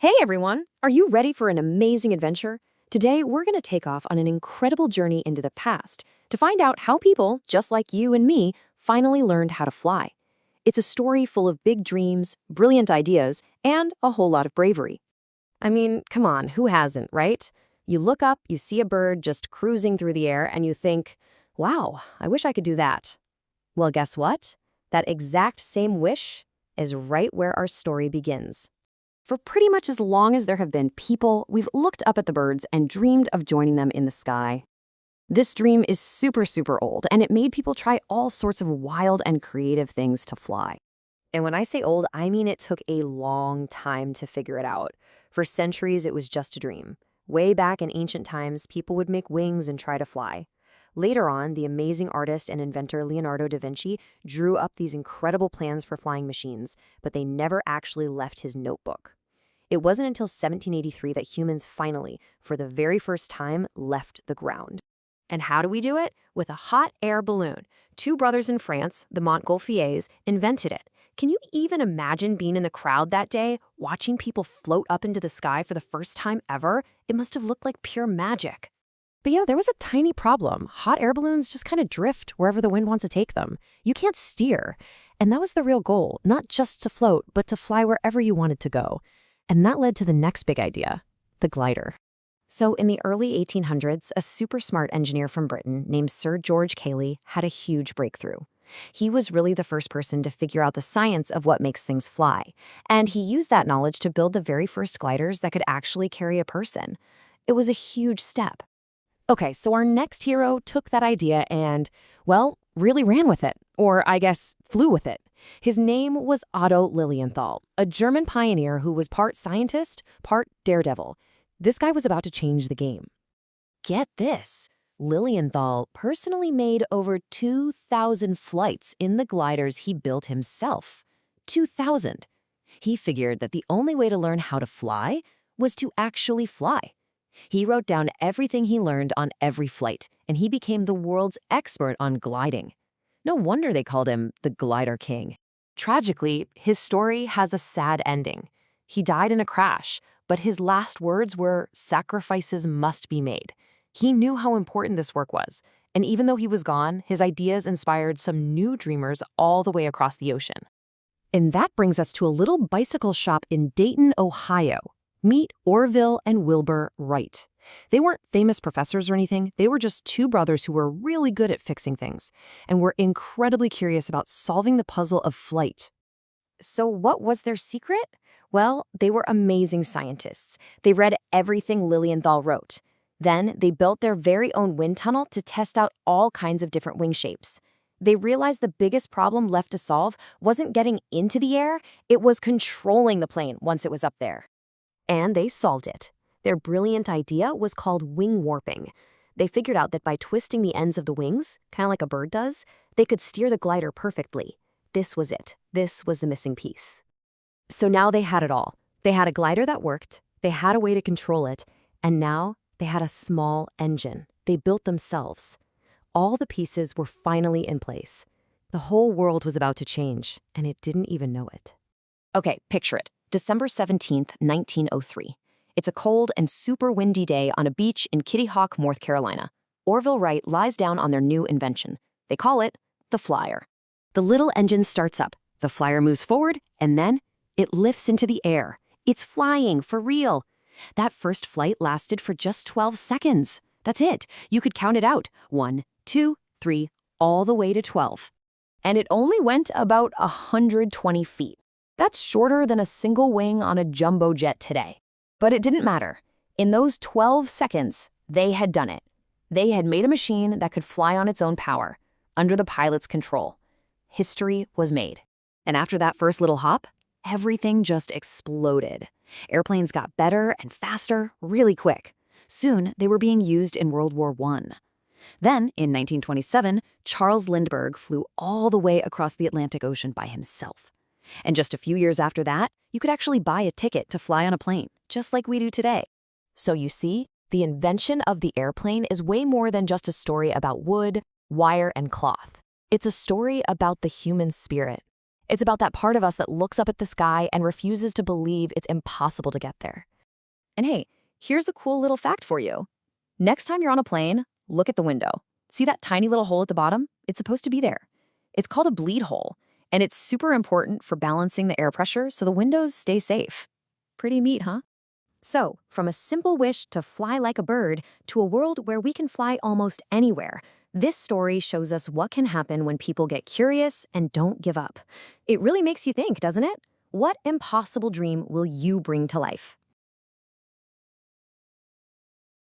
Hey everyone! Are you ready for an amazing adventure? Today, we're going to take off on an incredible journey into the past to find out how people, just like you and me, finally learned how to fly. It's a story full of big dreams, brilliant ideas, and a whole lot of bravery. I mean, come on, who hasn't, right? You look up, you see a bird just cruising through the air, and you think, wow, I wish I could do that. Well, guess what? That exact same wish is right where our story begins. For pretty much as long as there have been people, we've looked up at the birds and dreamed of joining them in the sky. This dream is super old, and it made people try all sorts of wild and creative things to fly. And when I say old, I mean it took a long time to figure it out. For centuries, it was just a dream. Way back in ancient times, people would make wings and try to fly. Later on, the amazing artist and inventor Leonardo da Vinci drew up these incredible plans for flying machines, but they never actually left his notebook. It wasn't until 1783 that humans finally, for the very first time, left the ground. And how do we do it? With a hot air balloon. Two brothers in France, the Montgolfiers, invented it. Can you even imagine being in the crowd that day, watching people float up into the sky for the first time ever? It must have looked like pure magic. But there was a tiny problem. Hot air balloons just kind of drift wherever the wind wants to take them. You can't steer. And that was the real goal, not just to float, but to fly wherever you wanted to go. And that led to the next big idea, the glider. So in the early 1800s, a super smart engineer from Britain named Sir George Cayley had a huge breakthrough. He was really the first person to figure out the science of what makes things fly. And he used that knowledge to build the very first gliders that could actually carry a person. It was a huge step. Okay, so our next hero took that idea and, well, really ran with it. Or I guess flew with it. His name was Otto Lilienthal, a German pioneer who was part scientist, part daredevil. This guy was about to change the game. Get this, Lilienthal personally made over 2,000 flights in the gliders he built himself. 2,000. He figured that the only way to learn how to fly was to actually fly. He wrote down everything he learned on every flight, and he became the world's expert on gliding. No wonder they called him the Glider King. Tragically, his story has a sad ending. He died in a crash, but his last words were, "Sacrifices must be made." He knew how important this work was, and even though he was gone, his ideas inspired some new dreamers all the way across the ocean. And that brings us to a little bicycle shop in Dayton, Ohio. Meet Orville and Wilbur Wright. They weren't famous professors or anything. They were just two brothers who were really good at fixing things and were incredibly curious about solving the puzzle of flight. So what was their secret? Well, they were amazing scientists. They read everything Lilienthal wrote. Then they built their very own wind tunnel to test out all kinds of different wing shapes. They realized the biggest problem left to solve wasn't getting into the air, it was controlling the plane once it was up there. And they solved it. Their brilliant idea was called wing warping. They figured out that by twisting the ends of the wings, kind of like a bird does, they could steer the glider perfectly. This was it. This was the missing piece. So now they had it all. They had a glider that worked, they had a way to control it, and now they had a small engine they built themselves. All the pieces were finally in place. The whole world was about to change, and it didn't even know it. Okay, picture it. December 17th, 1903. It's a cold and super windy day on a beach in Kitty Hawk, North Carolina. Orville Wright lies down on their new invention. They call it the flyer. The little engine starts up, the flyer moves forward, and then it lifts into the air. It's flying for real. That first flight lasted for just 12 seconds. That's it. You could count it out. 1, 2, 3, all the way to 12. And it only went about 120 feet. That's shorter than a single wing on a jumbo jet today. But it didn't matter. In those 12 seconds, they had done it. They had made a machine that could fly on its own power, under the pilot's control. History was made. And after that first little hop, everything just exploded. Airplanes got better and faster really quick. Soon, they were being used in World War I. Then, in 1927, Charles Lindbergh flew all the way across the Atlantic Ocean by himself. And just a few years after that, you could actually buy a ticket to fly on a plane, just like we do today. So you see, the invention of the airplane is way more than just a story about wood, wire, and cloth. It's a story about the human spirit. It's about that part of us that looks up at the sky and refuses to believe it's impossible to get there. And hey, here's a cool little fact for you. Next time you're on a plane, look at the window. See that tiny little hole at the bottom? It's supposed to be there. It's called a bleed hole, and it's super important for balancing the air pressure so the windows stay safe. Pretty neat, huh? So, from a simple wish to fly like a bird to a world where we can fly almost anywhere, this story shows us what can happen when people get curious and don't give up. It really makes you think, doesn't it? What impossible dream will you bring to life?